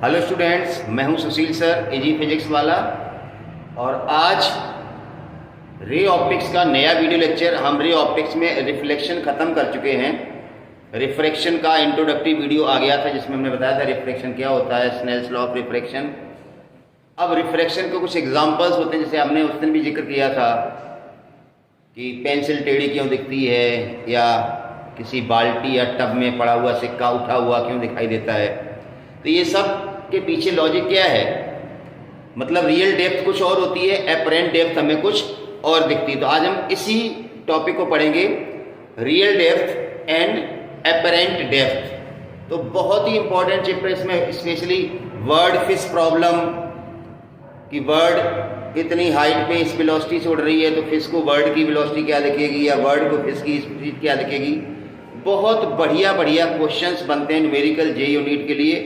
Hello students, मैं हूं सुशील sir, एजी physics वाला। और आज रे ऑप्टिक्स का नया वीडियो लेक्चर। हम रे ऑप्टिक्स में रिफ्लेक्शन ख़त्म कर चुके हैं। रिफ्रैक्शन का इंट्रोडक्टिव वीडियो आ गया था जिसमें हमने बताया था रिफ्रैक्शन क्या होता है, स्नेल्स लॉ ऑफ रिफ्रैक्शन। अब रिफ्रैक्शन के कुछ एग्जांपल्स होते हैं, जैसे हमने उस दिन भी जिक्र किया था कि पेंसिल टेढ़ी क्यों दिखती है, या किसी बाल्टी या टब में पड़ा हुआ सिक्का उठा हुआ क्यों दिखाई देता है। तो ये सब के पीछे लॉजिक क्या है, मतलब रियल डेप्थ कुछ और होती है, एपरेंट डेप्थ हमें कुछ और दिखती है। तो आज हम इसी टॉपिक को पढ़ेंगे, real depth and apparent depth. तो बहुत ही इंपॉर्टेंट चैप्टर इसमें, स्पेशली वर्ड फिश प्रॉब्लम कि वर्ड इतनी हाइट पे इस वेलोसिटी से उड़ रही है तो फिश को वर्ड की वेलोसिटी क्या दिखेगी, या वर्ड को फिश की स्पीड क्या दिखेगी। बहुत बढ़िया बढ़िया क्वेश्चंस बनते हैं न्यूमेरिकल जे यूनिट के लिए,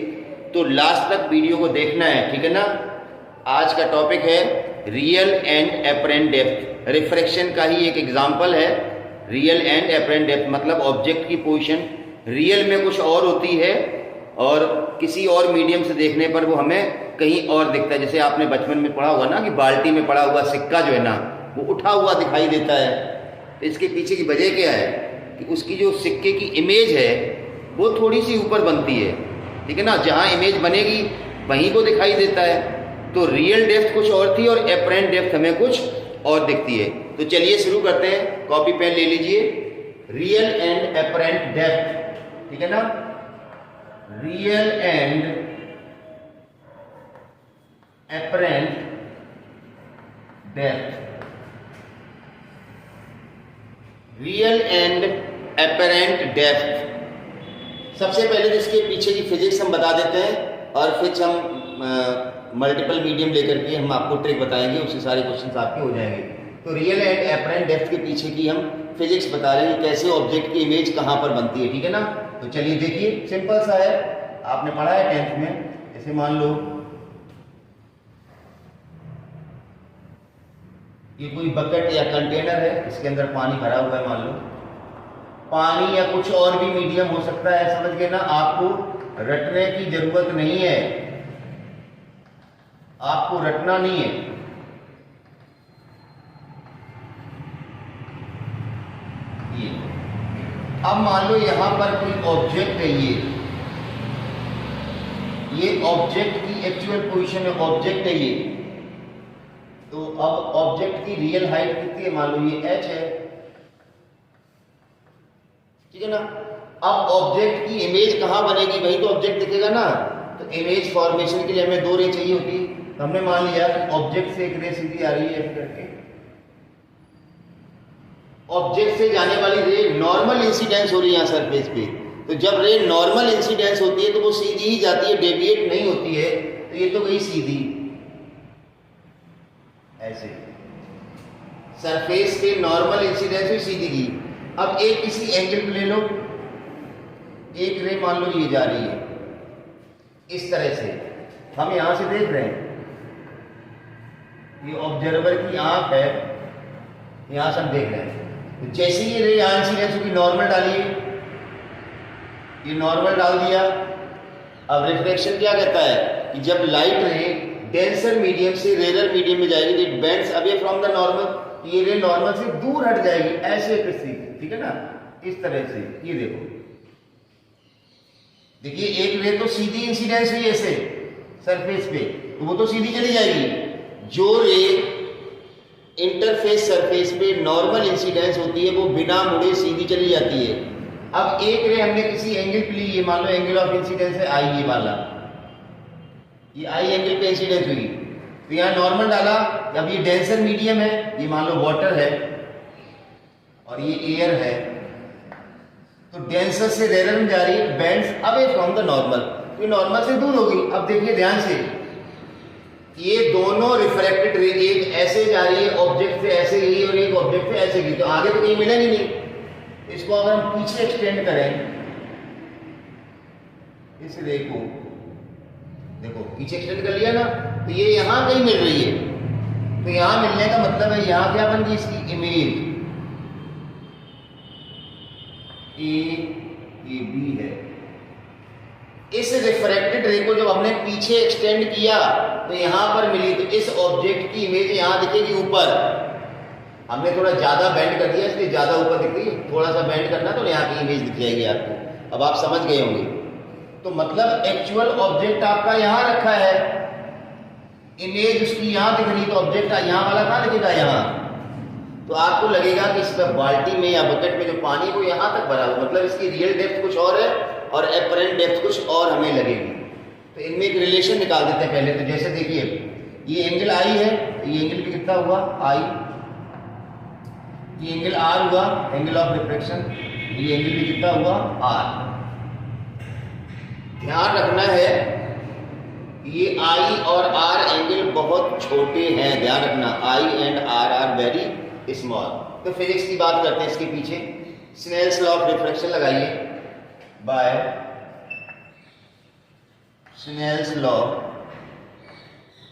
तो लास्ट तक वीडियो को देखना है, ठीक है ना। आज का टॉपिक है real and apparent depth. Refraction का ही एक एग्जांपल है रियल एंड एपरेंट डेप्थ, मतलब ऑब्जेक्ट की पोजीशन रियल में कुछ और होती है और किसी और मीडियम से देखने पर वो हमें कहीं और दिखता है। जैसे आपने बचपन में पढ़ा होगा ना कि बाल्टी में पड़ा हुआ सिक्का जो है ना वो उठा हुआ दिखाई देता है। तो इसके पीछे की वजह क्या है कि उसकी जो सिक्के की इमेज है वो थोड़ी सी ऊपर बनती है, ठीक है ना। जहाँ इमेज बनेगी वहीं को दिखाई देता है। तो रियल डेप्थ कुछ और थी और एपरेंट डेप्थ हमें कुछ और दिखती है। तो चलिए शुरू करते हैं, कॉपी पेन ले लीजिए। रियल एंड एपरेंट डेप्थ, ठीक है ना। Real and apparent depth, real and apparent depth. सबसे पहले तो इसके पीछे की फिजिक्स हम बता देते हैं और फिर हम मल्टीपल मीडियम लेकर के हम आपको ट्रिक बताएंगे, उससे सारे क्वेश्चंस आपके हो जाएंगे। तो रियल एंड एपरेंट डेप्थ के पीछे की हम फिजिक्स बता रहे हैं, कैसे ऑब्जेक्ट की इमेज कहाँ पर बनती है, ठीक है ना। तो चलिए देखिए, सिंपल सा है, आपने पढ़ा है 10th में। जैसे मान लो ये कोई बकेट या कंटेनर है, इसके अंदर पानी भरा हुआ है, मान लो पानी या कुछ और भी मीडियम हो सकता है, समझ गए ना। आपको रटने की जरूरत नहीं है, आपको रटना नहीं है। ये अब मान लो यहां पर कोई ऑब्जेक्ट है, ये ऑब्जेक्ट की एक्चुअल पोजीशन है, ऑब्जेक्ट है ये। तो अब ऑब्जेक्ट की रियल हाइट कितनी है, मान लो ये h है, ठीक है ना। अब ऑब्जेक्ट की इमेज कहां बनेगी, वही तो ऑब्जेक्ट दिखेगा ना। तो इमेज फॉर्मेशन के लिए हमें दो रे चाहिए होती। तो हमने मान लिया कि ऑब्जेक्ट से एक रे सीधी आ रही है F करके, ऑब्जेक्ट से जाने वाली रे नॉर्मल इंसिडेंस हो रही है यहाँ सरफेस पे। तो जब रे नॉर्मल इंसिडेंस होती है तो वो सीधी ही जाती है, डेविएट नहीं होती है। तो ये तो गई सीधी, ऐसे सरफेस पे नॉर्मल इंसिडेंस हुई, सीधी की। अब एक किसी एंगल पे ले लो, एक रे मान लो ये जा रही है इस तरह से, हम यहां से देख रहे हैं, ये ऑब्जर्वर की आंख है, यहां से हम देख रहे हैं। तो जैसे ये रे यहां इंसिडेंस होगी, नॉर्मल डालिए, ये नॉर्मल डाल दिया। अब रिफ्लेक्शन क्या कहता है कि जब लाइट रे डेंसर मीडियम से रेयर मीडियम में जाएगी तो it bends away from the normal, ये रे नॉर्मल से दूर हट जाएगी, ऐसे किसी, ठीक है ना, इस तरह से। ये देखो, देखिए एक रे तो सीधी इंसिडेंस हुई ऐसे सरफेस पे, तो वो तो सीधी चली जाएगी। जो रे इंटरफेस सरफेस पे नॉर्मल इंसिडेंस होती है वो बिना मुड़े सीधी चली जाती है। अब एक रे हमने किसी एंगल पे ली, ये मान लो एंगल ऑफ इंसिडेंस है आई, ये वाला, ये आई एंगल पे इंसिडेंस हुई, तो यहाँ नॉर्मल डाला। अब ये डेंसर मीडियम है, ये मान लो वाटर है और ये एयर है, तो डेंसर से रेयर में जा रही है, bends away from the normal, तो नॉर्मल से दूर होगी। अब देखिए ध्यान से, ये दोनों रिफ्रैक्टेड रे, एक ऐसे जा रही है ऑब्जेक्ट से ऐसे गई और एक ऑब्जेक्ट से ऐसे गई, तो आगे तो कहीं मिलेगी नहीं। इसको अगर हम पीछे एक्सटेंड करें इस रे को, देखो पीछे एक्सटेंड कर लिया ना, तो ये यहां कहीं मिल रही है। तो यहां मिलने का मतलब है यहां क्या बन गई इसकी इमेज, ए बी है, इस रिफ्रैक्टेड रे को जब हमने पीछे एक्सटेंड किया तो यहां पर मिली, तो इस ऑब्जेक्ट की इमेज यहां दिखेगी ऊपर। हमने थोड़ा ज्यादा बेंड कर दिया इसलिए ज्यादा ऊपर दिख रही है, थोड़ा सा बेंड करना तो यहाँ की इमेज दिख जाएगी आपको। अब आप समझ गए होंगे। तो मतलब एक्चुअल ऑब्जेक्ट आपका यहां रखा है, इमेज उसकी यहां दिख रही, तो ऑब्जेक्ट यहां वाला कहां दिखेगा, यहां। तो आपको लगेगा कि इस पर बाल्टी में या बकेट में जो पानी वो यहां तक भरा हुआ, मतलब इसकी रियल डेप्थ कुछ और है और एपरेंट डेप्थ कुछ और हमें लगेगी। तो इनमें एक रिलेशन निकाल देते हैं पहले। तो जैसे देखिए ये एंगल आई है, तो ये एंगल भी कितना हुआ, आई। ये एंगल आर हुआ, एंगल ऑफ रिफ्रैक्शन। ये एंगल भी कितना हुआ, आर। ध्यान रखना है ये आई और आर एंगल बहुत छोटे हैं, ध्यान रखना। I and r are very small. तो फिजिक्स की बात करते हैं इसके पीछे। स्नेल्स लॉ ऑफ रिफ्रैक्शन लगाइए। By Snell's law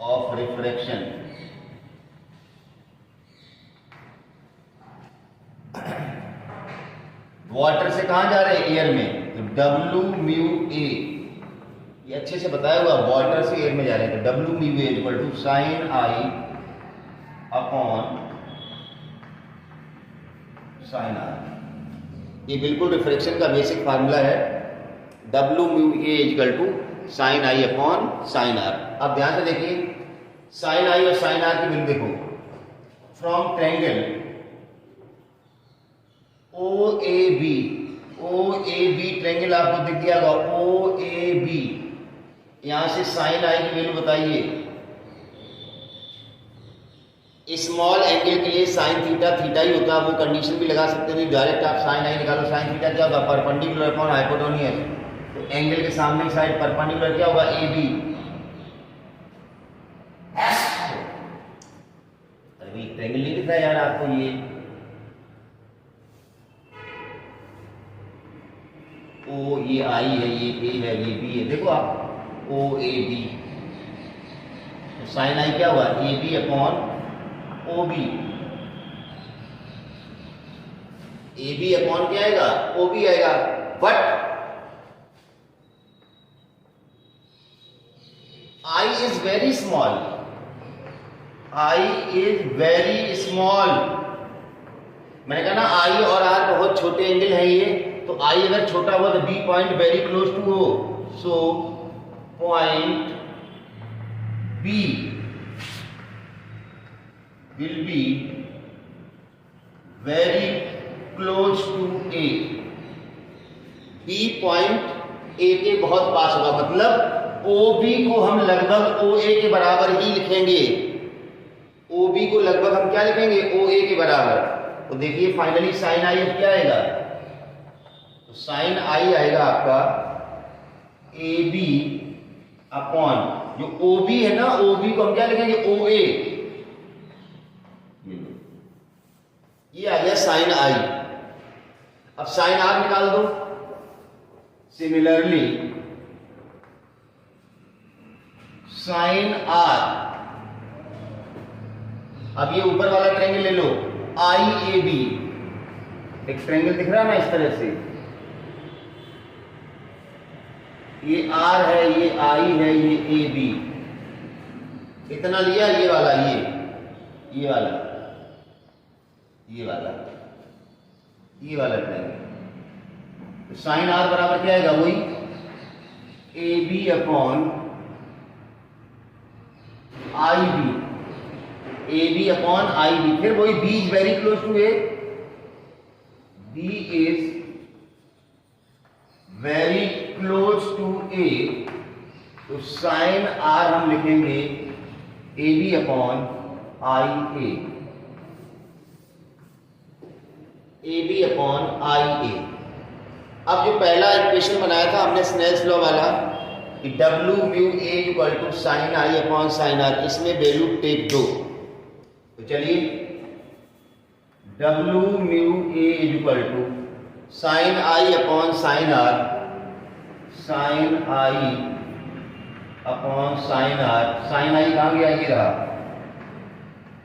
of refraction, water से कहां जा रहे हैं, एयर में, तो डब्ल्यू म्यू ए, ये अच्छे से बताया हुआ, वाटर से एयर में जा रहे हैं, तो W mu A equal to sine I upon sine R. ये बिल्कुल रिफ्रैक्शन का बेसिक फार्मूला है, W mu A equal to sine I upon sine R. अब ध्यान से देखिए, साइन आई और साइन आर की वैल्यू देखो। From triangle O A B, O A B triangle आपको दिख गया होगा, ओ ए बी। यहां से साइन आई की वैल्यू बताइए। स्मॉल एंगल के लिए साइन थीटा थीटा ही होता है, वो कंडीशन भी लगा सकते हैं। डायरेक्ट आप साइन आई निकालो, साइन थीटा क्या होगा, परपेंडिकुलर अपॉन हाइपोटेन्यूज। तो एंगल के सामने की साइड परपेंडिकुलर क्या होगा, ए बी। अरे ट्रायंगल नहीं दिख रहा यार आपको, ये ओ, ये आई है, ये ए है, ये बी है, देखो आप ओ ए बी। तो साइन आई क्या हुआ, A B upon O B. A B upon क्या आएगा, ओ बी आएगा। But I is very small, I is very small. मैंने कहा ना आई और आर बहुत छोटे एंगल है ये, तो आई अगर छोटा हुआ तो B point very close to हो, so point B will be very close to A। B point A के बहुत पास होगा, मतलब OB को हम लगभग OA के बराबर ही लिखेंगे। OB को लगभग हम क्या लिखेंगे, OA के बराबर। तो देखिए फाइनली साइन आई अब क्या आएगा, तो साइन आई आएगा आपका AB अपॉन जो OB है ना, OB को हम क्या लिखेंगे, OA। ये आ गया साइन आई। अब साइन आर निकाल दो। सिमिलरली साइन आर, अब ये ऊपर वाला ट्रायंगल ले लो, आई ए बी। एक ट्रायंगल दिख रहा है ना इस तरह से, ये आर है, ये आई है, ये ए बी। इतना लिया, ये वाला, ये वाला, ये वाला, ये वाला ट्रायंगल। तो साइन आर बराबर क्या आएगा, वही A B upon I B, A B upon I B. फिर वही B is very close to A, B is very close to A, तो साइन आर हम लिखेंगे A B upon I A, A B upon I A. अब जो पहला equation बनाया था हमने स्नेल्स लॉ वाला, कि W mu A equal to sine I upon sine r, इसमें वैल्यू टेक दो। तो चलिए W mu A equal to sine I upon sine r, sine I upon sine r. Sine i कहां गया, ये रहा,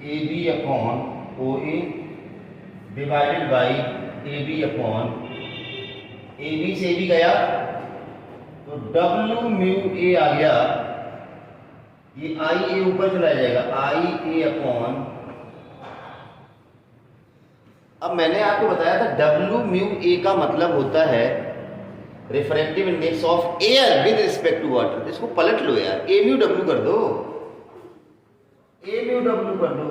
A B upon O A divided by A B upon, A B से A B गया, तो W mu ए आ गया, ये आई ए ऊपर चला जाएगा, आई ए अपॉन, अब मैंने आपको बताया था डब्ल्यू म्यू ए का मतलब होता है refractive index of air with respect to water. इसको पलट लो यार, ए म्यू डब्ल्यू कर दो, ए म्यू डब्ल्यू कर दो।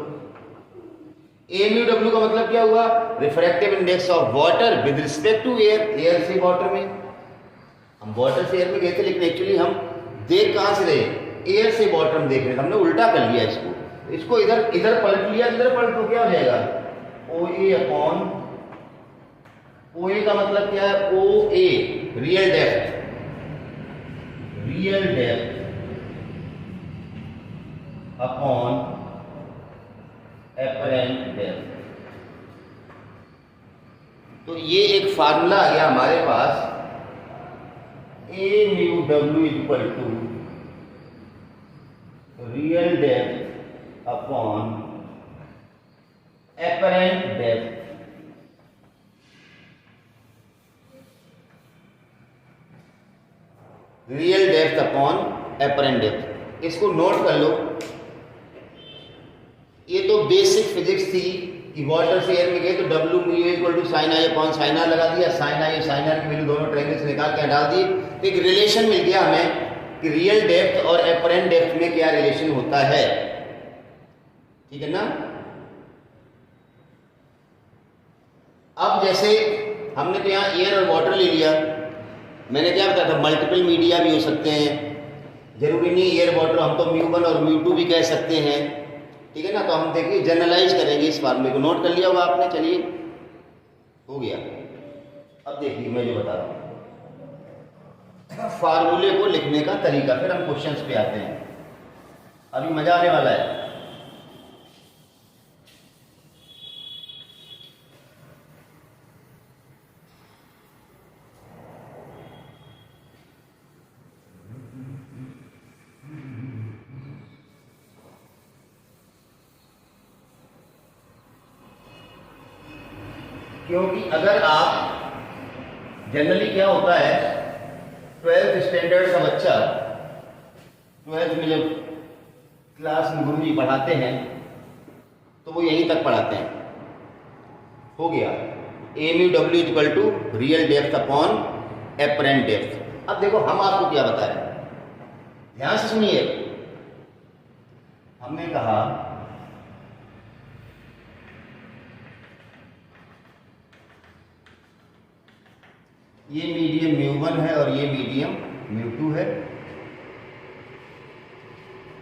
ए म्यू डब्ल्यू का मतलब क्या हुआ? Refractive index of water with respect to air, air से वाटर में। हम वाटर से एयर में गए थे, लेकिन एक्चुअली हम देख कहां से रहे? एयर से वाटर में देख रहे थे, हमने उल्टा कर लिया इसको। इसको इधर इधर पलट लिया, इधर पलट तो क्या हो जाएगा? ओ ए अपॉन, ओ ए का मतलब क्या है? O A real depth, real depth upon apparent depth. तो ये एक फार्मूला आ गया हमारे पास, A mu W equal to real depth upon apparent depth. Real depth upon apparent depth, इसको नोट कर लो। ये तो बेसिक फिजिक्स थी कि वाटर से एयर में गए तो W mu equal to sine I upon sine R लगा दिया, साइन आई साइन आर की वैल्यू दोनों ट्रायंगल से निकाल के डाल दिए, तो एक रिलेशन मिल गया हमें कि रियल डेप्थ और एपरेंट डेप्थ में क्या रिलेशन होता है। ठीक है ना? अब जैसे हमने तो यहाँ एयर और वाटर ले लिया, मैंने क्या बताया था? मल्टीपल मीडिया भी हो सकते हैं, जरूरी नहीं एयर वाटर, हम तो म्यू वन और म्यू टू भी कह सकते हैं। ठीक है ना? तो हम देखिए जनरलाइज करेंगे इस फार्मूले को, नोट कर लिया होगा आपने, चलिए हो गया। अब देखिए मैं जो बता रहा हूँ फार्मूले को लिखने का तरीका, फिर हम क्वेश्चंस पे आते हैं, अभी मजा आने वाला है। क्योंकि अगर आप जनरली क्या होता है, 12th स्टैंडर्ड का बच्चा 12th में जब क्लास में गुरुजी पढ़ाते हैं तो वो यहीं तक पढ़ाते हैं। हो गया A mu W equal to real depth upon apparent depth. अब देखो हम आपको क्या बता रहे हैं, ध्यान से सुनिए। हमने कहा ये मीडियम म्यू वन है और ये मीडियम म्यू टू है।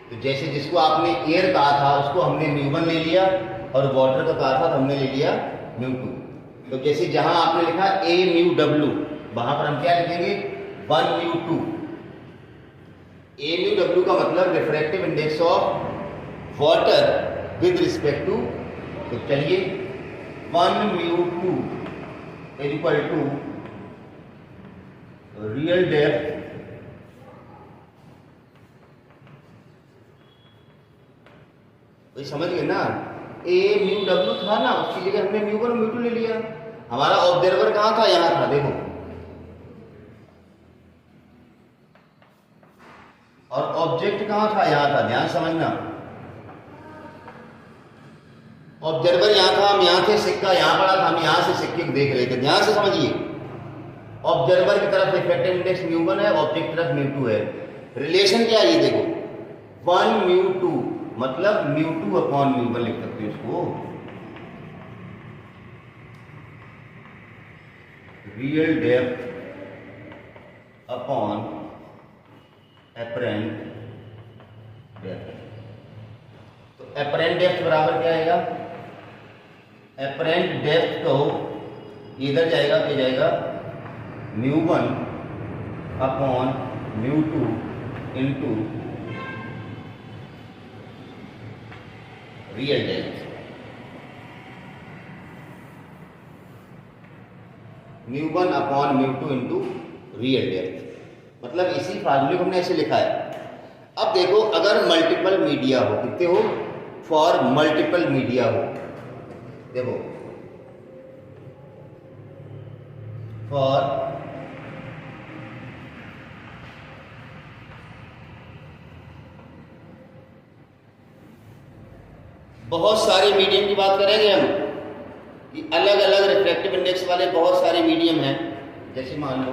तो जैसे जिसको आपने एयर कहा था उसको हमने म्यू वन ले लिया, और वाटर का कहा था तो हमने ले लिया म्यू टू। तो जैसे जहां आपने लिखा ए म्यू डब्ल्यू, वहां पर हम क्या लिखेंगे? 1 mu two. A mu W का मतलब refractive index of water with respect to, तो चलिए 1 mu two equal to real depth तो समझ गए ना? ए म्यू डब्ल्यू था ना, उसकी जगह हमने म्यू वन और म्यू टू ले लिया। हमारा ऑब्जर्वर कहां था? यहां था, देखो। और ऑब्जेक्ट कहां था? यहां था, ध्यान समझना। ऑब्जर्वर यहां था, हम यहां थे, सिक्का यहां पड़ा था, हम यहां से सिक्के को देख रहे थे। ध्यान से समझिए, ऑब्जर्वर की तरफ रिफ्रैक्टिव इंडेक्स म्यू वन है, ऑब्जेक्ट की तरफ म्यू टू है। रिलेशन क्या है ये देखो, 1 म्यू टू मतलब mu two upon mu one लिख सकते हो इसको। Real depth upon apparent depth. तो एपरेंट डेप्थ बराबर क्या आएगा? एपरेंट डेप्थ को इधर जाएगा, क्या जाएगा? Mu one upon mu two into real depth. Mu one upon mu two into real depth, मतलब इसी फार्मूले को हमने ऐसे लिखा है। अब देखो अगर मल्टीपल मीडिया हो, कितने हो? फॉर मल्टीपल मीडिया हो, देखो फॉर बहुत सारे मीडियम की बात करेंगे हम कि अलग अलग रिफ्रैक्टिव इंडेक्स वाले बहुत सारे मीडियम हैं। जैसे मान लो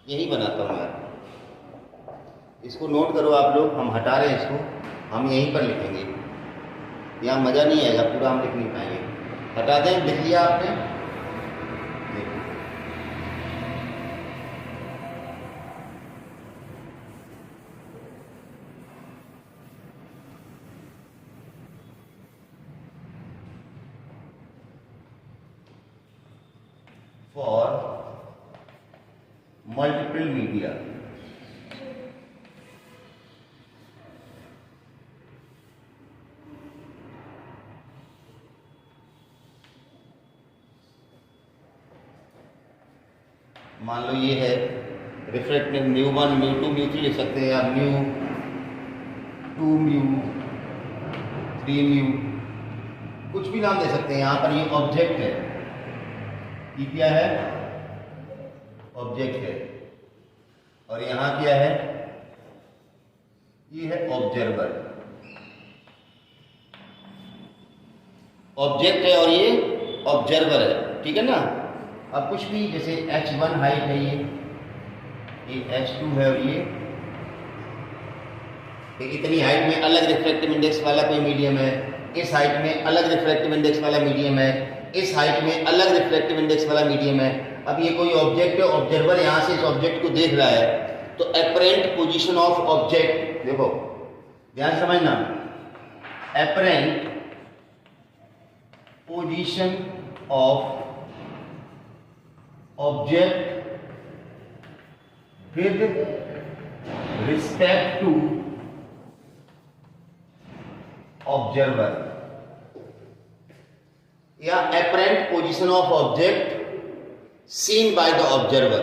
यही बनाता हूँ यार, इसको नोट करो आप लोग, हम हटा रहे हैं इसको, हम यहीं पर लिखेंगे, यहाँ मज़ा नहीं आएगा, पूरा हम लिख नहीं पाएंगे। हटा दें, लिख लिया आपने, देखो फॉर मल्टीपल मीडिया, मान लो ये है रिफ्रैक्टिव μ1 μ2 μ3 लिख सकते हैं, या μ2 μ3 μ, कुछ भी नाम दे सकते हैं। यहाँ पर ये ऑब्जेक्ट है, ये क्या है, ऑब्जेक्ट है, और यहाँ क्या है, ये है ऑब्जर्वर। ऑब्जेक्ट है और ये ऑब्जर्वर है, ठीक है ना। अब कुछ भी, जैसे h1 हाइट है, ये h2 है, और ये इतनी हाइट में अलग रिफ्रैक्टिव इंडेक्स वाला कोई मीडियम है, इस हाइट में अलग रिफ्रैक्टिव इंडेक्स वाला मीडियम है, इस हाइट में अलग रिफ्रैक्टिव इंडेक्स वाला मीडियम है। अब ये कोई ऑब्जेक्ट है, ऑब्जर्वर यहाँ से इस ऑब्जेक्ट को देख रहा है, तो एपरेंट पोजीशन ऑफ ऑब्जेक्ट, देखो ध्यान समझना, apparent position of object with respect to observer, या apparent position of object seen by the observer.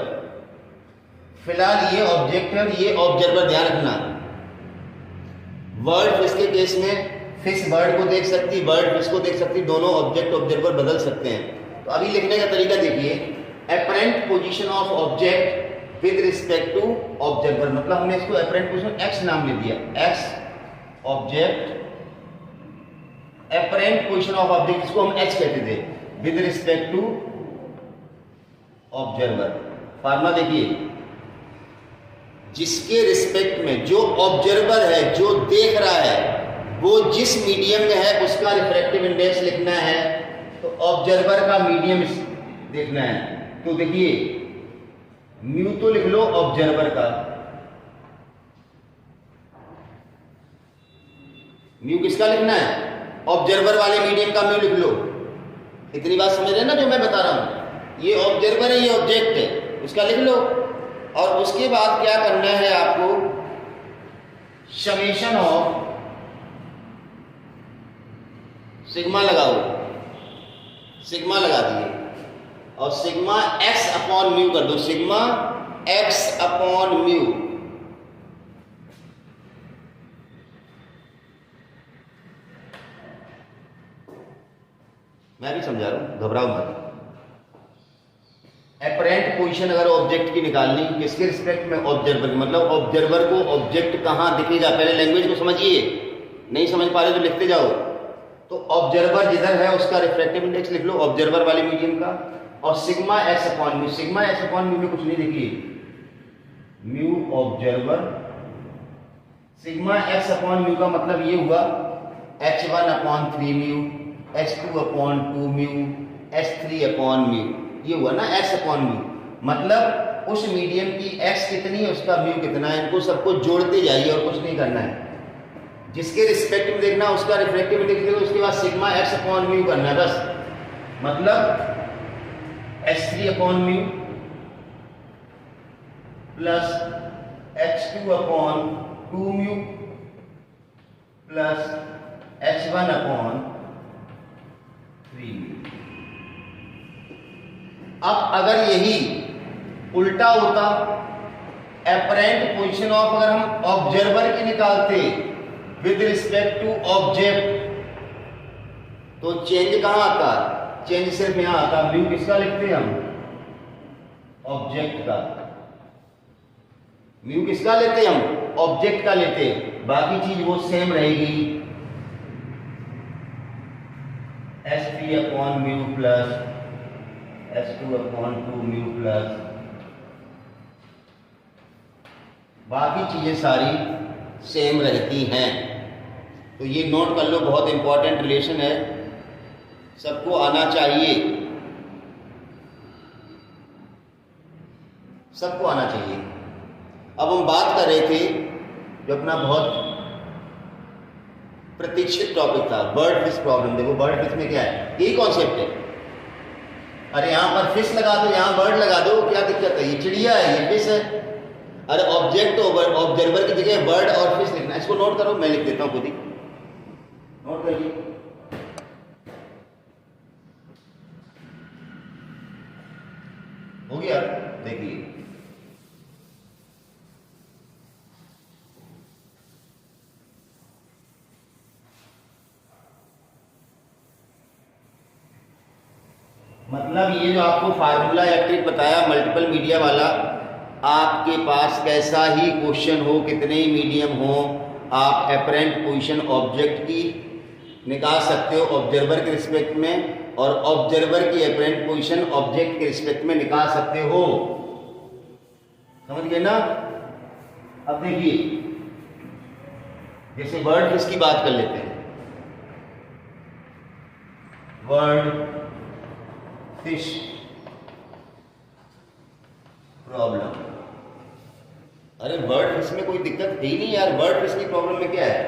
फिलहाल ये ऑब्जेक्ट है और ये ऑब्जर्वर, ध्यान रखना। वर्ड फिश के केस में फिश बर्ड को देख सकती, बर्ड फिश को देख सकती, दोनों ऑब्जेक्ट ऑब्जर्वर बदल सकते हैं। तो अभी लिखने का तरीका देखिए, apparent position of object with respect to observer, मतलब हमने इसको एपरेंट पोजीशन एक्स नाम ले दिया, X object, apparent position of object, इसको हम एच कहते थे, with respect to observer. Formula देखिए, जिसके रिस्पेक्ट में जो ऑब्जर्वर है, जो देख रहा है, वो जिस मीडियम में है उसका रिफ्रैक्टिव इंडेक्स लिखना है, तो ऑब्जर्वर का मीडियम देखना है। तो देखिए म्यू तो लिख लो ऑब्जर्वर का, म्यू किसका लिखना है, ऑब्जर्वर वाले मीडियम का म्यू लिख लो। इतनी बात समझ रहे हैं ना जो मैं बता रहा हूं, ये ऑब्जर्वर है, ये ऑब्जेक्ट है, उसका लिख लो। और उसके बाद क्या करना है आपको, समेशन ऑफ सिग्मा लगाओ, सिग्मा लगा दिए, और सिग्मा एक्स अपॉन म्यू कर दो, सिग्मा एक्स अपॉन म्यू। मैं भी समझा रहा हूं, घबराओ मत। एपरेंट पोजीशन अगर ऑब्जेक्ट की निकालनी, किसके रिस्पेक्ट में, ऑब्जर्वर, मतलब ऑब्जर्वर को ऑब्जेक्ट कहां दिखेगा, पहले लैंग्वेज को समझिए, नहीं समझ पा रहे तो लिखते जाओ। तो ऑब्जर्वर जिधर है उसका रिफ्रैक्टिव इंडेक्स लिख लो, ऑब्जर्वर वाले मीडियम का, और sigma x upon mu, sigma x upon mu में कुछ नहीं, देखिए mu observer, sigma x upon mu का मतलब ये हुआ h1 upon 3 mu, h2 upon 2 mu, h3 upon mu, ये हुआ ना x अपॉन म्यू। मतलब उस मीडियम की x कितनी है, उसका म्यू कितना है, इनको सबको जोड़ते जाइए और कुछ नहीं करना है। जिसके रिस्पेक्ट में देखना उसका रिफ्रैक्टिव इंडेक्स देखो, उसके बाद सिग्मा एक्स अपॉन म्यू करना है बस। मतलब h3 upon mu plus h2 upon 2 mu plus h1 upon 3 mu. अब अगर यही उल्टा होता, एपरेंट पोजीशन ऑफ अगर हम ऑब्जर्वर की निकालते विद रिस्पेक्ट टू ऑब्जेक्ट, तो चेंज कहां आता, चेंज सिर्फ यहां आता। म्यू किसका लिखते हैं हम, ऑब्जेक्ट का, म्यू किसका लेते हैं हम, ऑब्जेक्ट का लेते, बाकी चीज वो सेम रहेगी, S3/μ प्लस S2/2μ प्लस, बाकी चीजें सारी सेम रहती हैं। तो ये नोट कर लो, बहुत इंपॉर्टेंट रिलेशन है, सबको आना चाहिए, सबको आना चाहिए। अब हम बात कर रहे थे जो अपना बहुत प्रतीक्षित टॉपिक था, बर्ड फिश प्रॉब्लम। देखो बर्ड फिश में क्या है, यही कॉन्सेप्ट है। अरे यहां पर फिश लगा दो, यहां बर्ड लगा दो, क्या दिक्कत है? ये चिड़िया है, ये फिश है। अरे ऑब्जेक्ट ऑब्जर्वर की जगह बर्ड और फिश लिखना, इसको नोट करो, मैं लिख देता हूं खुद ही, नोट करिए। हो गया, देखिए मतलब ये जो आपको फार्मूला या ट्रिक बताया मल्टीपल मीडिया वाला, आपके पास कैसा ही क्वेश्चन हो, कितने ही मीडियम हो, आप एपरेंट पोजीशन ऑब्जेक्ट की निकाल सकते हो ऑब्जर्वर के रिस्पेक्ट में, और ऑब्जर्वर की एपरेंट पोजीशन ऑब्जेक्ट के रिस्पेक्ट में निकाल सकते हो। समझ गए ना? अब देखिए, जैसे बर्ड फिश की बात कर लेते हैं, बर्ड फिश प्रॉब्लम। अरे बर्ड फिश में कोई दिक्कत है ही नहीं यार, बर्ड फिश की प्रॉब्लम में क्या है?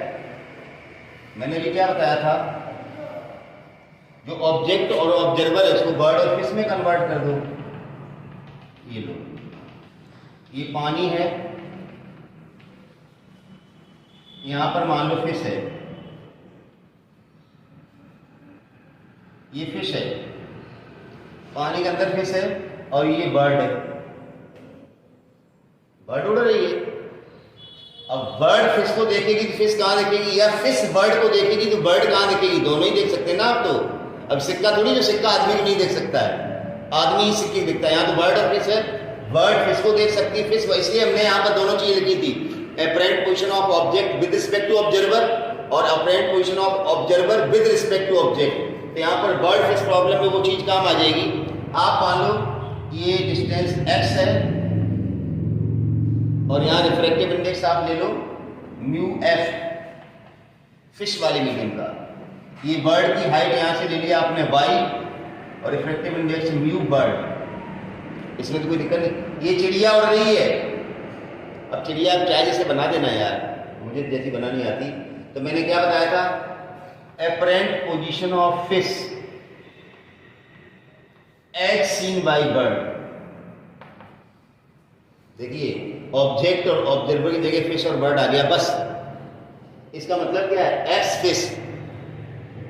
मैंने भी क्या बताया था, जो ऑब्जेक्ट और ऑब्जर्वर है उसको बर्ड और फिश में कन्वर्ट कर दो। ये लो, ये पानी है, यहां पर मान लो फिश है, ये फिश है, पानी के अंदर फिश है, और ये बर्ड है, बर्ड उड़ रही है। अब बर्ड फिश को देखेगी तो फिश कहां दिखेगी, या फिश बर्ड को देखेगी तो बर्ड कहां दिखेगी? दोनों ही देख सकते हैं ना आप। तो अब सिक्का थोड़ी, जो सिक्का आदमी को नहीं देख सकता है, आदमी ही सिक्के दिखता है। यहाँ तो बर्ड और फिश है, बर्ड फिश को देख सकती है, फिश, इसलिए हमने यहाँ पर दोनों चीजें लिखी थी, apparent position of object with respect to observer और apparent position of observer with respect to object. तो यहाँ पर बर्ड फिश प्रॉब्लम में वो चीज काम आ जाएगी। आप मान लो ये डिस्टेंस x है, और यहाँ रिफ्रैक्टिव इंडेक्स आप ले लो μf, फिश वाले मीडियम का। ये बर्ड की हाइट यहां से ले लिया आपने y, और रिफ्रैक्टिव इंडेक्स μ बर्ड, इसमें तो कोई दिक्कत नहीं। ये चिड़िया उड़ रही है, अब चिड़िया क्या जैसे बना देना यार, मुझे जैसी बनानी आती। तो मैंने क्या बताया था, apparent position of fish as seen by bird. देखिए ऑब्जेक्ट और ऑब्जर्वर की जगह फिश और बर्ड आ गया, बस। इसका मतलब क्या है, एक्स फिश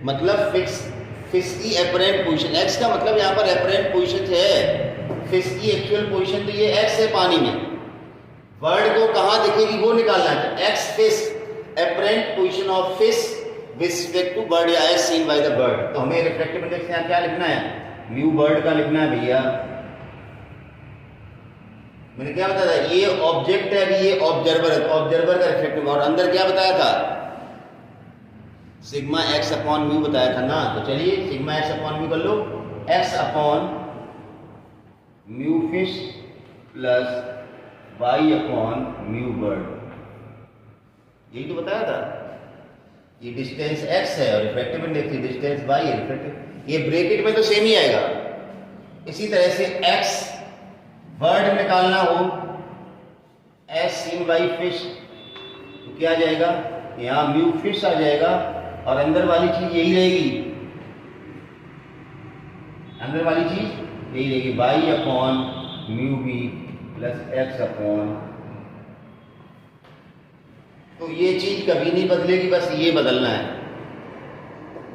मतलब फिश की एपरेंट पोजीशन, एक्स का मतलब यहाँ पर एपरेंट पोजीशन है, फिश की एक्चुअल पोजीशन तो ये एक्स है पानी में, बर्ड को कहाँ दिखेगी वो निकालना है। X fish apparent position of fish with respect to bird या as seen by the bird. तो हमें रिफ्रैक्टिव इंडेक्स यहाँ क्या लिखना है, म्यू बर्ड का लिखना है भैया। मैंने क्या बताया था, ये ऑब्जेक्ट है, अभी ये ऑब्जर्वर है, ऑब्जर्वर का रिफ्रैक्टिव, और अंदर क्या बताया था, सिग्मा एक्स अपॉन म्यू बताया था ना। तो चलिए सिग्मा एक्स अपॉन म्यू कर लो, x upon mu fish plus y upon mu bird, यही तो बताया था। ये डिस्टेंस x है और रिफ्रैक्टिव इंडेक्स डिस्टेंस y है, रिफ्रैक्टिव, ये ब्रैकेट में तो सेम ही आएगा। इसी तरह से x बर्ड निकालना हो, एस सीन बाई फिश, तो क्या आ जाएगा, यहाँ म्यू फिश आ जाएगा, और अंदर वाली चीज यही रहेगी, अंदर वाली चीज यही रहेगी, Y upon mu B plus X upon. तो ये चीज कभी नहीं बदलेगी, बस ये बदलना है।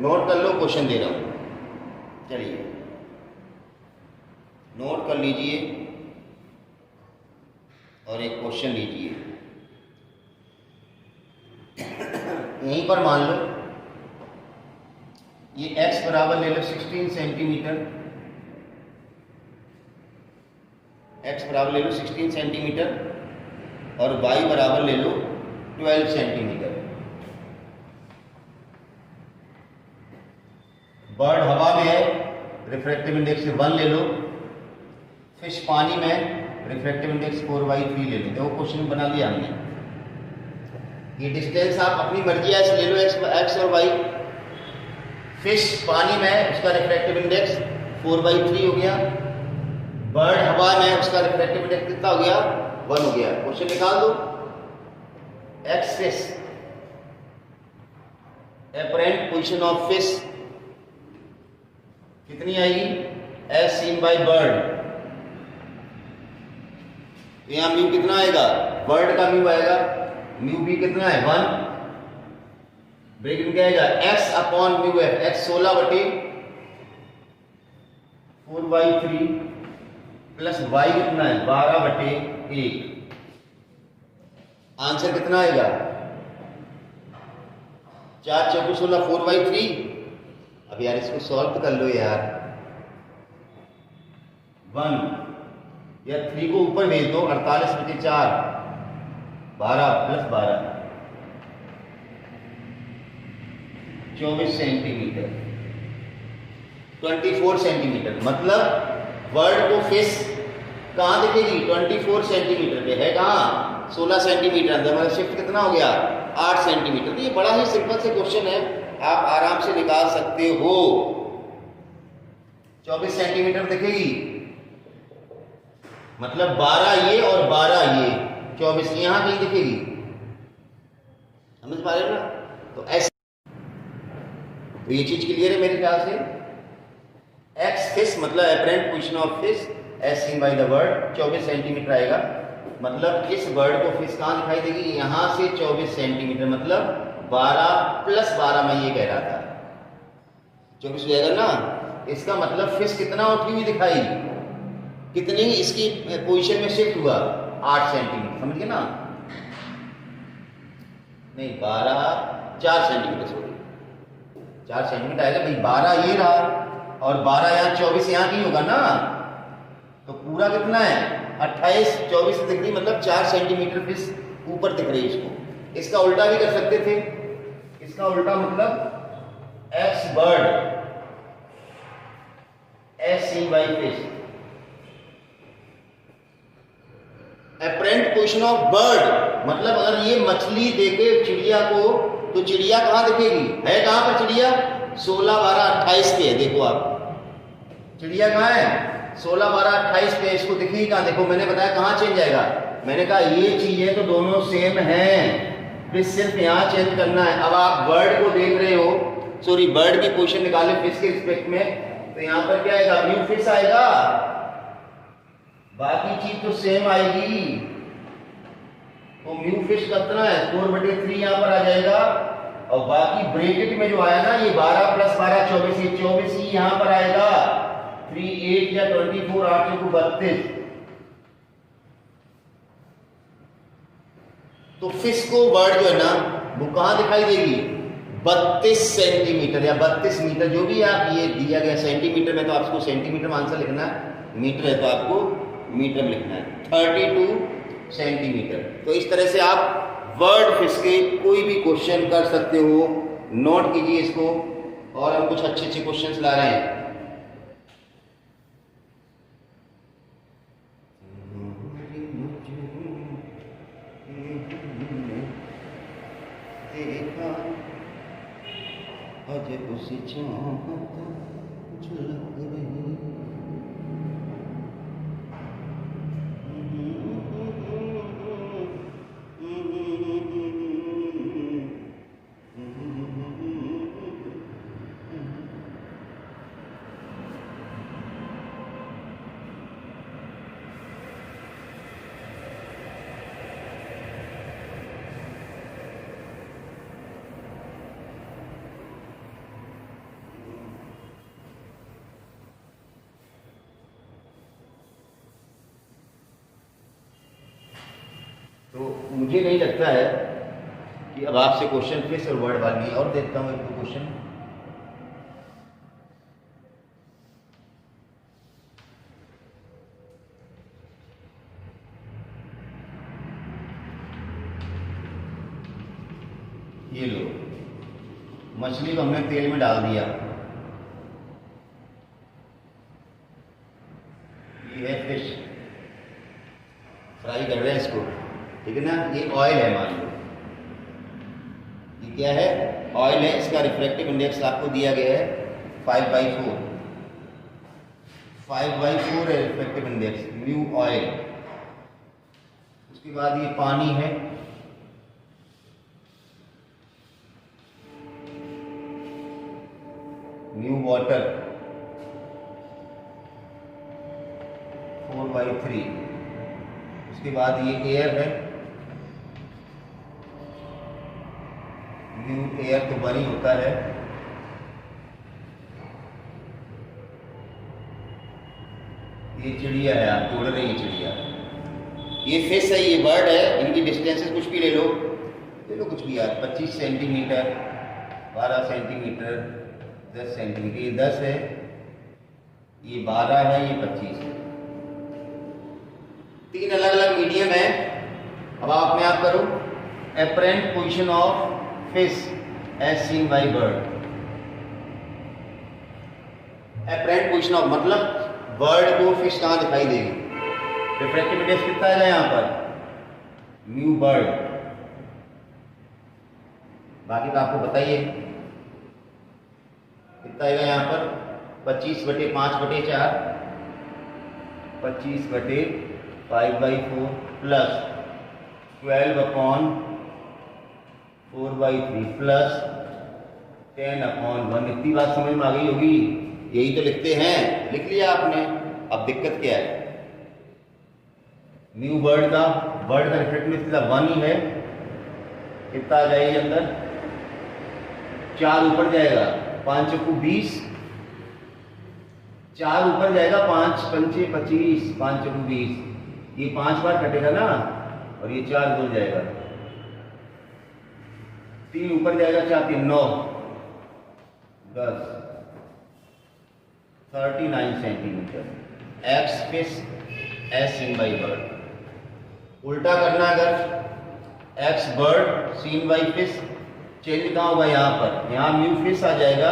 नोट कर लो, क्वेश्चन दे रहा हूं, चलिए नोट कर लीजिए और एक क्वेश्चन लीजिए। यहीं पर मान लो ये x बराबर ले लो 16 सेंटीमीटर, x बराबर ले लो 16 सेंटीमीटर, और y बराबर ले लो 12 सेंटीमीटर। बर्ड हवा में है, रिफ्रैक्टिव इंडेक्स 1 ले लो। फिश पानी में, रिफ्रैक्टिव इंडेक्स 4/3 ले लो। देखो क्वेश्चन बना लिया हमने। ये डिस्टेंस आप अपनी मर्जी ऐसे ले लो, एक्स और वाई। फिश पानी में, उसका रिफ्रैक्टिव इंडेक्स 4/3 हो गया। बर्ड हवा में, उसका रिफ्रैक्टिव इंडेक्स कितना हो गया? 1 हो गया। क्वेश्चन निकाल दो। X fish, apparent position of fish कितनी आएगी? As seen by bird. यहां म्यू कितना आएगा? बर्ड का म्यू आएगा, म्यू बी कितना है? 1। ब्रेकेट में क्या आएगा? X upon mu F. X 16/4/3 plus Y कितना है? 12/1। आंसर कितना आएगा? 4 चौको 16, 4/3। अब यार इसको सॉल्व कर लो यार। 1 या 3 को ऊपर भेज दो। 48/4 12 प्लस 12 24 सेंटीमीटर, 24 सेंटीमीटर। मतलब वर्ड को फिश कहाँ दिखेगी? 24 सेंटीमीटर पे है। कहाँ? 16 सेंटीमीटर अंदर, मतलब शिफ्ट कितना हो गया? 8 सेंटीमीटर। तो ये बड़ा ही सिंपल से क्वेश्चन है, आप आराम से निकाल सकते हो। 24 सेंटीमीटर दिखेगी, मतलब 12 ये और 12 ये, 24 यहां कहीं दिखेगी। समझ पा रहे हो ना? तो ऐसे, तो ये चीज क्लियर है मेरे ख्याल से। एक्स फिश मतलब apparent position of fish as seen by the bird 24 centimetre आएगा। मतलब इस बर्ड को फिश कहां दिखाई देगी? यहां से 24 सेंटीमीटर, मतलब 12 प्लस 12 मैं ये कह रहा था 24 हो जाएगा ना। इसका मतलब फिश कितना उठी हुई दिखाई? कितनी इसकी पोजीशन में शिफ्ट हुआ? 8 सेंटीमीटर। समझ गए ना? नहीं 12, 4 सेंटीमीटर, सॉरी 4 सेंटीमीटर आएगा भाई। 12 ये रहा और 12 यहाँ, 24 यहाँ की होगा ना। तो पूरा कितना है? 28, 24 दिख रही, मतलब 4 सेंटीमीटर फिश ऊपर दिख रही है इसको। इसका उल्टा भी कर सकते थे। इसका उल्टा मतलब x bird as seen by fish, apparent position of bird. मतलब अगर ये मछली देखे चिड़िया को, तो चिड़िया कहां दिखेगी? है कहां पर चिड़िया? 16, 12, 28 पे है। देखो आप, चिड़िया कहां है? 16, 12, 28 पे। इसको दिखेगी कहां? देखो मैंने बताया कहां चेंज आएगा। मैंने कहा ये चीज है तो दोनों सेम हैं, फिर सिर्फ यहां चेंज करना है। अब आप बर्ड को देख रहे हो, सॉरी बर्ड की पोजीशन निकाले फिश के रिस्पेक्ट में, तो यहां पर क्या आएगा? म्यू फिश आएगा, बाकी चीज तो सेम आएगी। तो म्यू फिश कितना है? 4/3 यहां पर आ जाएगा। और बाकी ब्रैकेट में जो आया ना ये 12 प्लस 12 24, ये 24 ही यहां पर आएगा। 3 8 या 24, 8 चौको 32। तो फिश को बर्ड जो है ना वो कहां दिखाई देगी? 32 सेंटीमीटर या 32 मीटर, जो भी आप ये दिया गया सेंटीमीटर में, तो आपको सेंटीमीटर में आंसर लिखना है, मीटर है तो आपको मीटर में लिखना है। 32 सेंटीमीटर। तो इस तरह से आप वर्ड फिश के कोई भी क्वेश्चन कर सकते हो। नोट कीजिए इसको, और हम कुछ अच्छे अच्छे क्वेश्चंस ला रहे हैं। देखा अजब सी चाहत झलक रही। तो मुझे नहीं लगता है कि अब आपसे क्वेश्चन फिश और वर्ड वाली, और देखता हूँ एक क्वेश्चन। ये लो, मछली को हमने तेल में डाल दिया, ये है फिश, फ्राई कर रहे हैं इसको, ठीक है ना। ये ऑयल है, मान लो ये क्या है, ऑयल है। इसका रिफ्रैक्टिव इंडेक्स आपको दिया गया है 5/4, 5/4 है रिफ्रैक्टिव इंडेक्स, म्यू ऑयल। उसके बाद ये पानी है, म्यू वाटर, 4/3। उसके बाद ये एयर है, म्यू एयर तो बनी होता है, ये चिड़िया है, आप उड़ रही है चिड़िया, ये फिश है, ये बर्ड है। इनकी डिस्टेंसेस कुछ भी ले लो कुछ भी यार, 25 सेंटीमीटर, 12 सेंटीमीटर, 10 सेंटीमीटर, ये 10 है, ये 12 है, ये 25 है। 3 अलग अलग मीडियम है। अब आप अपने आप करो, apparent position of fish as seen by bird. Apparent position of मतलब बर्ड को फिश कहां दिखाई देगी, रिफ्रैक्टिव इंडेक्स कितना आएगा यहाँ पर, म्यू बर्ड। बाकी तो आपको बताइए कितना आएगा यहाँ पर, 25/5/4, 25/5/4 प्लस 12/4/3 प्लस 10/1। इतनी बात समझ में आ गई होगी, यही तो लिखते हैं, लिख लिया आपने। अब दिक्कत क्या है, म्यू बर्ड का रिफ्रैक्टिव इंडेक्स 1 ही है, कितना आ जाएगी अंदर, 4 ऊपर जाएगा, 5 × 20, 4 ऊपर जाएगा, 5 × 5 = 25, 5 × 20, ये 5 बार कटेगा ना, और ये 4 दूर जाएगा, 3 ऊपर जाएगा, 4 × 3 = 9, 10, 39 centimetre. X fish as seen by bird. उल्टा करना, अगर x bird seen by fish, change कहाँ होगा, यहाँ पर, यहाँ म्यू फिश आ जाएगा,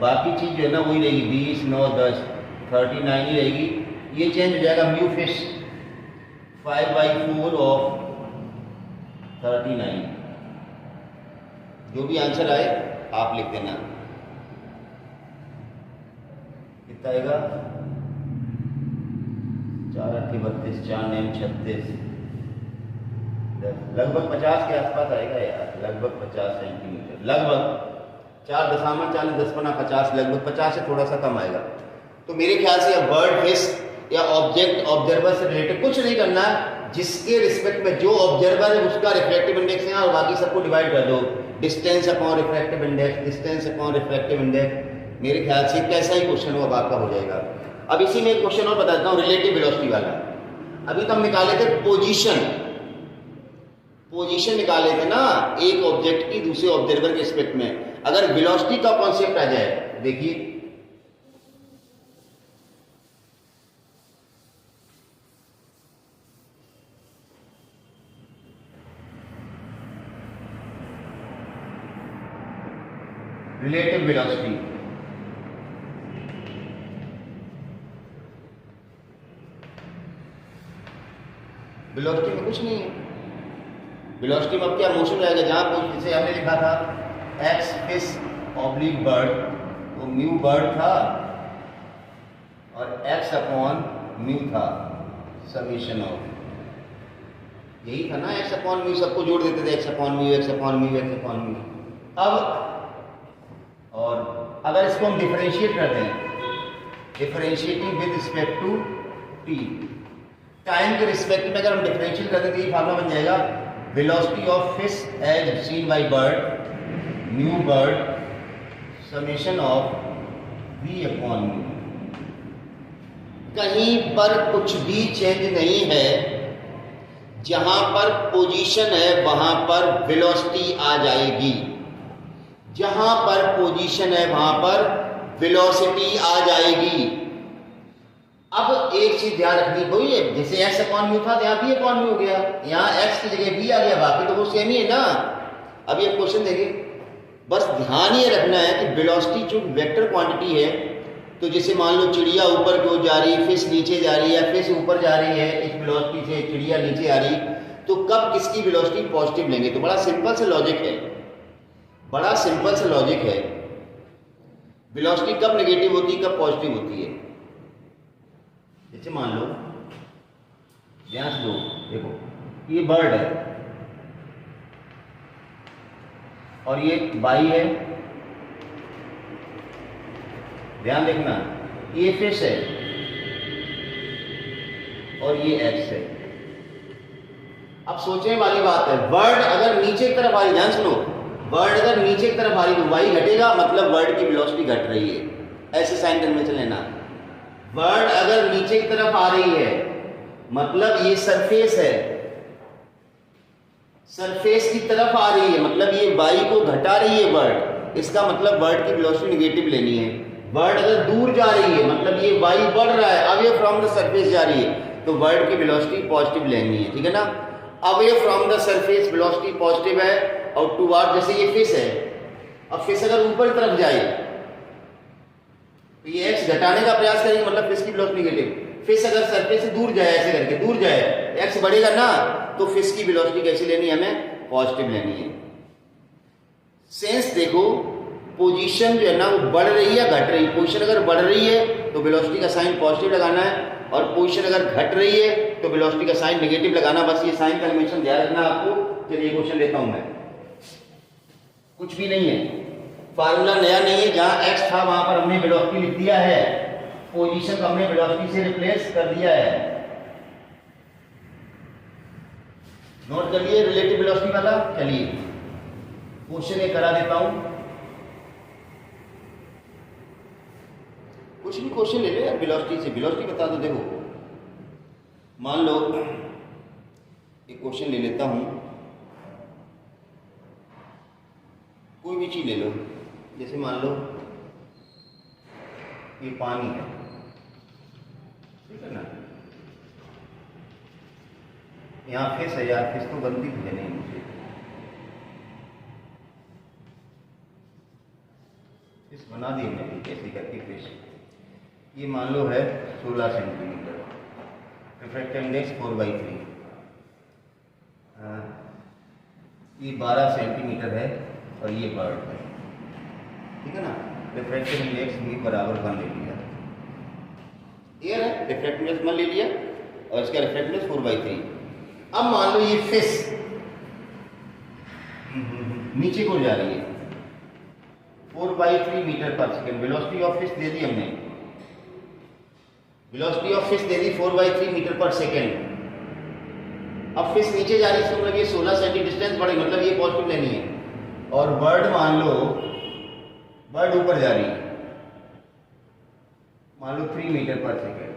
बाकी चीज जो है ना वही रहेगी, 20, 9, 10, 39 ही रहेगी। ये चेंज हो जाएगा, म्यू फिश 5/4 ऑफ 39। जो भी आंसर आए आप लिख देना, कितना आएगा, 4 × 8 = 32, 4 × 9 = 36, लगभग 50 के आसपास आएगा यार, लगभग 50 सेंटीमीटर, लगभग 4.4 × 10⁻50, लगभग 50 से थोड़ा सा कम आएगा। तो मेरे ख्याल से अब बर्ड फिश या ऑब्जेक्ट ऑब्जर्वर से रिलेटेड कुछ नहीं करना, जिसके रिस्पेक्ट में जो ऑब्जर्वर है उसका रिफ्रैक्टिव इंडेक्स है, और बाकी सबको डिवाइड कर दो, distance upon refractive index, distance upon refractive index. मेरे ख्याल से कैसा ही क्वेश्चन हो अब आपका हो जाएगा। अब इसी में एक क्वेश्चन और बताता हूँ, रिलेटिव वेलोसिटी वाला। अभी तो हम निकाले थे पोजीशन निकाले थे ना, एक ऑब्जेक्ट की दूसरे ऑब्जर्वर के रिस्पेक्ट में। अगर वेलोसिटी का कॉन्सेप्ट आ जाए, देखिए रिलेटिव वेलोसिटी, वेलोसिटी में कुछ नहीं है, वेलोसिटी में अब क्या मोशन रहेगा, जहां जैसे हमने लिखा था एक्स फिश ऑब्लिक बर्ड, वो म्यू बर्ड था और एक्स अपॉन म्यू था, समेशन ऑफ, यही था ना, एक्स अपॉन म्यू, सबको जोड़ देते थे, x upon mu, x upon mu, x upon mu. अब और अगर इसको हम डिफरेंशिएट कर दें, differentiating with respect to t, time के रिस्पेक्ट में अगर हम डिफरेंशिएट कर दें तो ये फार्मूला बन जाएगा, velocity of fish as seen by bird, mu bird, summation of v upon mu. कहीं पर कुछ भी चेंज नहीं है, जहां पर पोजीशन है वहां पर वेलोसिटी आ जाएगी, जहां पर पोजीशन है वहां पर वेलोसिटी आ जाएगी। अब एक चीज ध्यान रखनी कोई है, जैसे एक्स अपॉन म्यू था तो यहाँ भी अपॉन म्यू हो गया, यहाँ एक्स की जगह भी आ गया, बाकी तो वो सेम ही है ना। अब ये क्वेश्चन देखिए, बस ध्यान ये रखना है कि वेलोसिटी जो वेक्टर क्वांटिटी है, तो जैसे मान लो चिड़िया ऊपर की ओर जा रही है, फिश नीचे जा रही है, फिश ऊपर जा रही है, इस वेलोसिटी से चिड़िया नीचे आ रही, तो कब किसकी वेलोसिटी पॉजिटिव लेंगे? तो बड़ा सिंपल सा लॉजिक है, बड़ा सिंपल सा लॉजिक है। वेलोसिटी कब नेगेटिव होती है, कब पॉजिटिव होती है? जैसे मान लो, ध्यान से देखो, ये बर्ड है और ये बाई है, ध्यान देखना, ये फिश है और ये एक्स है। अब सोचने वाली बात है, बर्ड अगर नीचे की तरफ आ रही, ध्यान सुनो, बर्ड अगर नीचे की तरफ आ रही तो वाई घटेगा, मतलब बर्ड की वेलोसिटी घट रही है, ऐसे साइन कन्वेंशन लेना। बर्ड अगर नीचे की तरफ आ रही है मतलब ये सरफेस है, सरफेस की तरफ आ रही है मतलब ये वाई को घटा रही है बर्ड, इसका मतलब बर्ड की वेलोसिटी नेगेटिव लेनी है। बर्ड अगर दूर जा रही है मतलब ये वाई बढ़ रहा है, अवे फ्रॉम द सरफेस जा रही है, तो बर्ड की वेलोसिटी पॉजिटिव लेनी है, ठीक है ना। Away from the surface velocity positive है और टुवर्ड, जैसे ये फिश है, अब फिश अगर ऊपर की तरफ जाए तो ये एक्स घटाने का प्रयास करेगी, मतलब फिश की वेलोसिटी नेगेटिव। फिश अगर सरफेस से दूर जाए, ऐसे करके दूर जाए, एक्स बढ़ेगा ना, तो फिश की वेलोसिटी कैसी लेनी है, हमें पॉजिटिव लेनी है। सेंस देखो, पोजीशन जो है ना वो बढ़ रही है घट रही है। पोजीशन अगर बढ़ रही है तो वेलोसिटी का साइन पॉजिटिव लगाना है, और पोजीशन अगर घट रही है तो वेलोसिटी का साइन नेगेटिव लगाना। बस ये साइन का कन्वेंशन ध्यान रखना आपको। चलिए क्वेश्चन लेता हूं मैं, कुछ भी नहीं है, फार्मूला नया नहीं है, जहां एक्स था वहां पर हमने वेलोसिटी लिख दिया है, पोजीशन को हमने वेलोसिटी से रिप्लेस कर दिया है। नोट कर लिए रिलेटिव वेलोसिटी वाला। चलिए क्वेश्चन ये करा देता हूं, कुछ भी क्वेश्चन ले लो यार, वेलोसिटी से वेलोसिटी बता दो। देखो मान लो एक क्वेश्चन ले लेता हूं, कोई भी चीज ले लो, जैसे मान लो ये पानी है, ठीक है ना, यहाँ फिश है यार, फिश तो बनती है नहीं मुझे, फिश बना दी मैंने कैसे करके फिश। ये मान लो है 16 सेंटीमीटर, रिफ्रैक्टिव इंडेक्स 4/3, ये 12 सेंटीमीटर है और ये बर्ड है, ठीक है ना। रिफ्रैक्टिव इंडेक्स भी बराबर 1 ले लिया, एयर है, रिफ्रैक्टिव इंडेक्स 1 ले लिया और इसका रिफ्रैक्टिव इंडेक्स 4/3। अब मान लो ये फिश नीचे को जा रही है 4/3 metre per second, velocity of fish दे दी हमने, वेलोसिटी ऑफ फिश दे दी 4/3 मीटर पर सेकेंड। अब फिश नीचे जा रही है, मतलब ये 16 सेंटी डिस्टेंस बढ़ी, मतलब ये पॉजिटिव लेनी है। और बर्ड मान लो, बर्ड ऊपर जा रही है, मान लो 3 मीटर पर सेकेंड,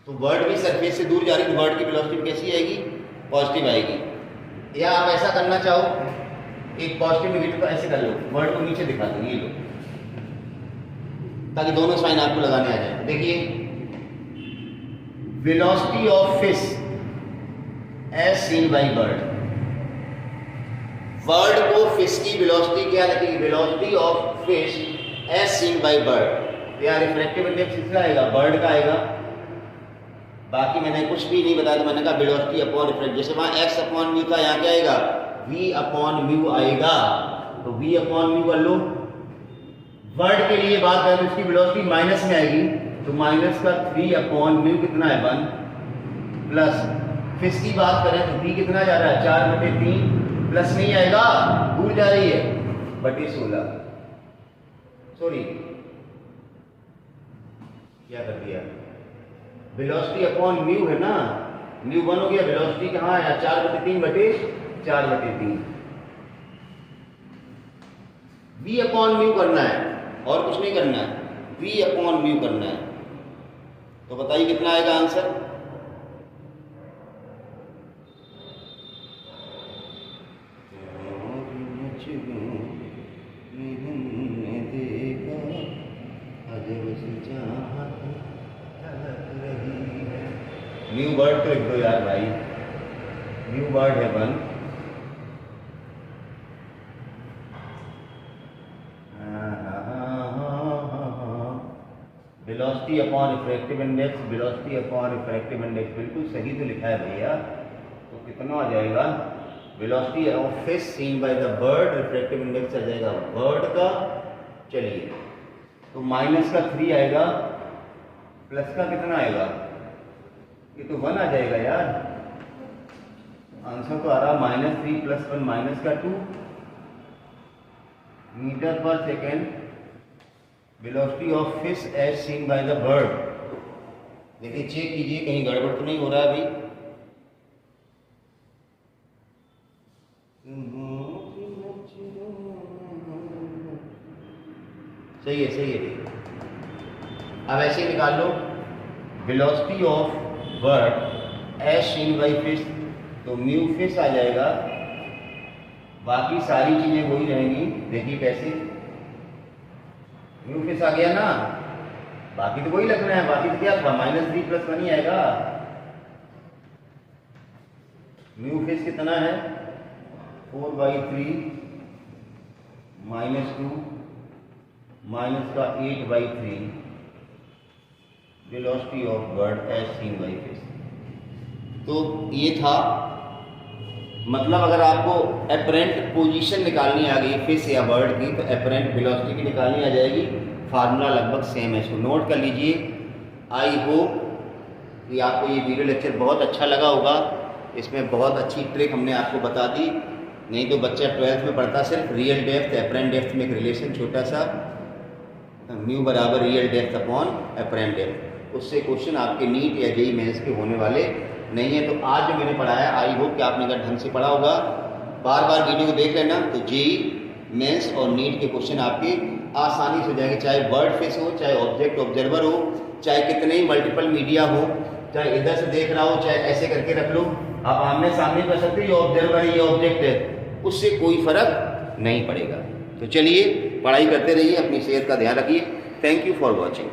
तो बर्ड भी सरफेस से दूर जा रही है, तो बर्ड की वेलोसिटी कैसी आएगी, पॉजिटिव आएगी। या आप ऐसा करना चाहो, एक पॉजिटिव नेगेटिव का ऐसे कर लो, बर्ड को नीचे दिखा दो, ये लो, ताकि दोनों साइन आपको लगाने आ जाए। देखिए velocity of fish as seen by bird, bird को फिश की वेलोसिटी क्या लगेगी, velocity of fish as seen by bird. या रिफ्रैक्टिव इंडेक्स किसका आएगा, बर्ड का आएगा। बाकी मैंने कुछ भी नहीं बताया, तो मैंने कहा वेलोसिटी अपॉन रिफ्रैक्ट, जैसे वहां एक्स अपॉन म्यू था, यहाँ क्या आएगा, वी अपॉन म्यू आएगा, तो वी अपॉन म्यू कर लो। बर्ड के लिए बात करें तो इसकी वेलोसिटी माइनस में आएगी, तो माइनस का 3 अपॉन म्यू कितना है 1, प्लस फिश की बात करें तो v कितना जा रहा है 4/3, प्लस नहीं आएगा, दूर जा रही है, बटे 16, सॉरी क्या कर दिया, वेलोसिटी अपॉन म्यू है ना, म्यू 1 हो गया, वेलोसिटी कहाँ है 4/3 बटे 4/3, v अपॉन म्यू करना है और कुछ नहीं करना है, v अपॉन म्यू करना है। तो बताइए कितना आएगा आंसर, न्यू बर्ड तो लिख दो यार भाई, न्यू बर्ड है 1, velocity upon refractive index, velocity upon refractive index बिल्कुल सही तो लिखा है भैया। तो कितना आ जाएगा, velocity of fish seen by the bird, refractive index आ जाएगा बर्ड का, चलिए तो माइनस का 3 आएगा, प्लस का कितना आएगा, ये तो 1 आ जाएगा यार। आंसर तो आ रहा -3 + 1 माइनस का 2 metre per second velocity of fish as seen by the bird. देखिए चेक कीजिए कहीं गड़बड़ तो नहीं हो रहा अभी। सही है सही है। अब ऐसे ही निकाल लो velocity of bird as seen by fish, तो म्यू फिश आ जाएगा, बाकी सारी चीजें वही रहेंगी। देखिए कैसे, म्यू फिश आ गया ना, बाकी तो वही लगना है, बाकी तो क्या था -3 + 1 ही आएगा। म्यू फिश कितना है 4/3 -2 माइनस का 8/3 velocity of bird as seen by fish. तो ये था, मतलब अगर आपको एपरेंट पोजीशन निकालनी आ गई फिश या बर्ड की, तो एपरेंट वेलोसिटी भी निकालनी आ जाएगी। फार्मूला लगभग सेम है, इसको नोट कर लीजिए। आई होप कि आपको ये वीडियो लेक्चर बहुत अच्छा लगा होगा। इसमें बहुत अच्छी ट्रिक हमने आपको बता दी, नहीं तो बच्चा 12th में पढ़ता सिर्फ रियल डेप्थ एपरेंट डेप्थ में एक रिलेशन छोटा सा, म्यू बराबर real depth upon apparent depth, उससे क्वेश्चन आपके नीट या जेईई मेंस के होने वाले नहीं है। तो आज जो मैंने पढ़ाया आई होप कि आपने अगर ढंग से पढ़ा होगा, बार बार वीडियो को देख लेना, तो जेईई मेंस और नीट के क्वेश्चन आपके आसानी से हो जाएंगे। चाहे बर्ड फिश हो, चाहे ऑब्जेक्ट ऑब्जर्वर हो, चाहे कितने ही मल्टीपल मीडिया हो, चाहे इधर से देख रहा हो, चाहे ऐसे करके रख लो, आप आमने सामने कर सकते हो, ये ऑब्जर्वर है ये ऑब्जेक्ट है, उससे कोई फर्क नहीं पड़ेगा। तो चलिए पढ़ाई करते रहिए, अपनी सेहत का ध्यान रखिए। Thank you for watching.